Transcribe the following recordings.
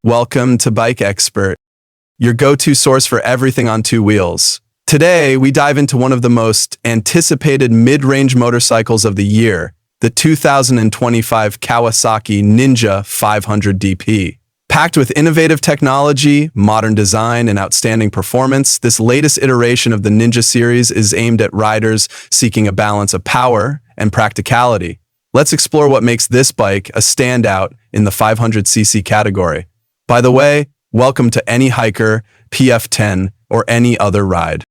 Welcome to Bike Expert, your go-to source for everything on two wheels. Today, we dive into one of the most anticipated mid-range motorcycles of the year, the 2025 Kawasaki Ninja 500 DP. Packed with innovative technology, modern design, and outstanding performance, this latest iteration of the Ninja series is aimed at riders seeking a balance of power and practicality. Let's explore what makes this bike a standout in the 500cc category. By the way, welcome to any hiker, PF10, or any other ride.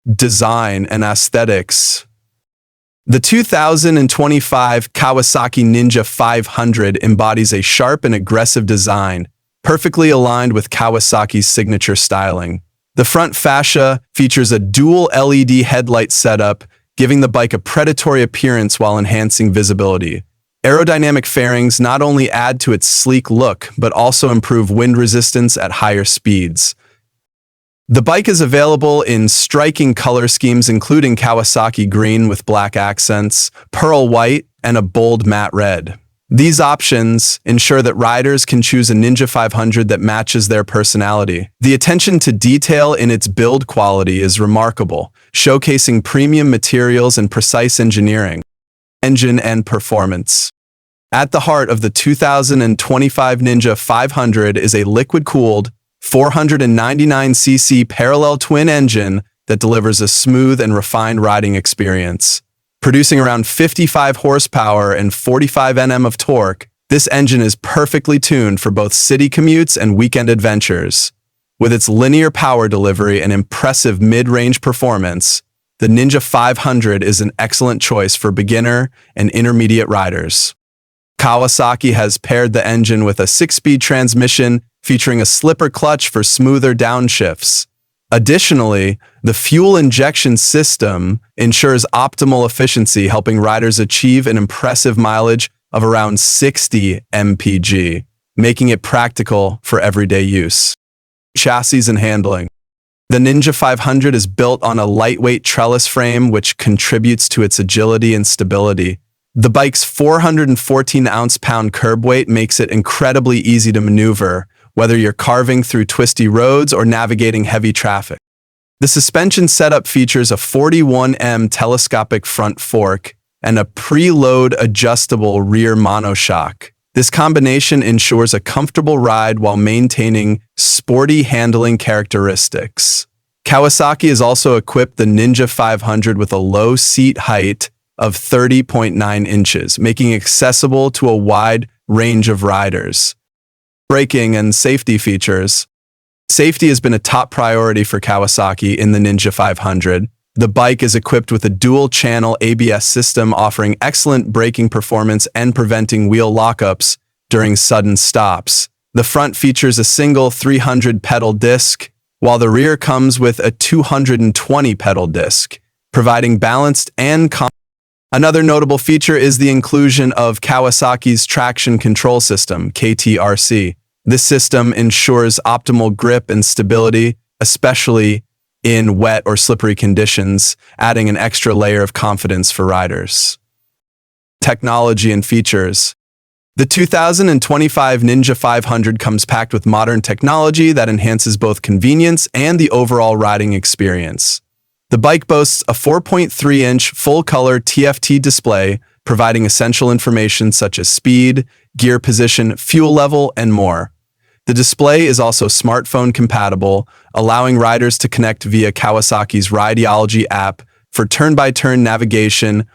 Design and aesthetics. The 2025 Kawasaki Ninja 500 embodies a sharp and aggressive design, perfectly aligned with Kawasaki's signature styling. The front fascia features a dual LED headlight setup, giving the bike a predatory appearance while enhancing visibility. Aerodynamic fairings not only add to its sleek look, but also improve wind resistance at higher speeds. The bike is available in striking color schemes including Kawasaki green with black accents, pearl white, and a bold matte red. These options ensure that riders can choose a Ninja 500 that matches their personality. The attention to detail in its build quality is remarkable, showcasing premium materials and precise engineering. Engine and performance. At the heart of the 2025 Ninja 500 is a liquid-cooled 499cc parallel twin engine that delivers a smooth and refined riding experience. Producing around 55 horsepower and 45 Nm of torque, this engine is perfectly tuned for both city commutes and weekend adventures. With its linear power delivery and impressive mid-range performance, the Ninja 500 is an excellent choice for beginner and intermediate riders. Kawasaki has paired the engine with a 6-speed transmission featuring a slipper clutch for smoother downshifts. Additionally, the fuel injection system ensures optimal efficiency, helping riders achieve an impressive mileage of around 60 mpg, making it practical for everyday use. Chassis and handling. The Ninja 500 is built on a lightweight trellis frame, which contributes to its agility and stability. The bike's 414 ounce-pound curb weight makes it incredibly easy to maneuver, whether you're carving through twisty roads or navigating heavy traffic. The suspension setup features a 41mm telescopic front fork and a preload adjustable rear monoshock. This combination ensures a comfortable ride while maintaining sporty handling characteristics. Kawasaki has also equipped the Ninja 500 with a low seat height of 30.9 inches, making it accessible to a wide range of riders. Braking and safety features. Safety has been a top priority for Kawasaki in the Ninja 500. The bike is equipped with a dual-channel ABS system offering excellent braking performance and preventing wheel lockups during sudden stops. The front features a single 300-pedal disc, while the rear comes with a 220-pedal disc, providing balanced and Another notable feature is the inclusion of Kawasaki's traction control system, KTRC. This system ensures optimal grip and stability, especially in wet or slippery conditions, adding an extra layer of confidence for riders. Technology and features. The 2025 Ninja 500 comes packed with modern technology that enhances both convenience and the overall riding experience. The bike boasts a 4.3-inch full-color TFT display, providing essential information such as speed, gear position, fuel level, and more. The display is also smartphone compatible, allowing riders to connect via Kawasaki's Rideology app for turn-by-turn navigation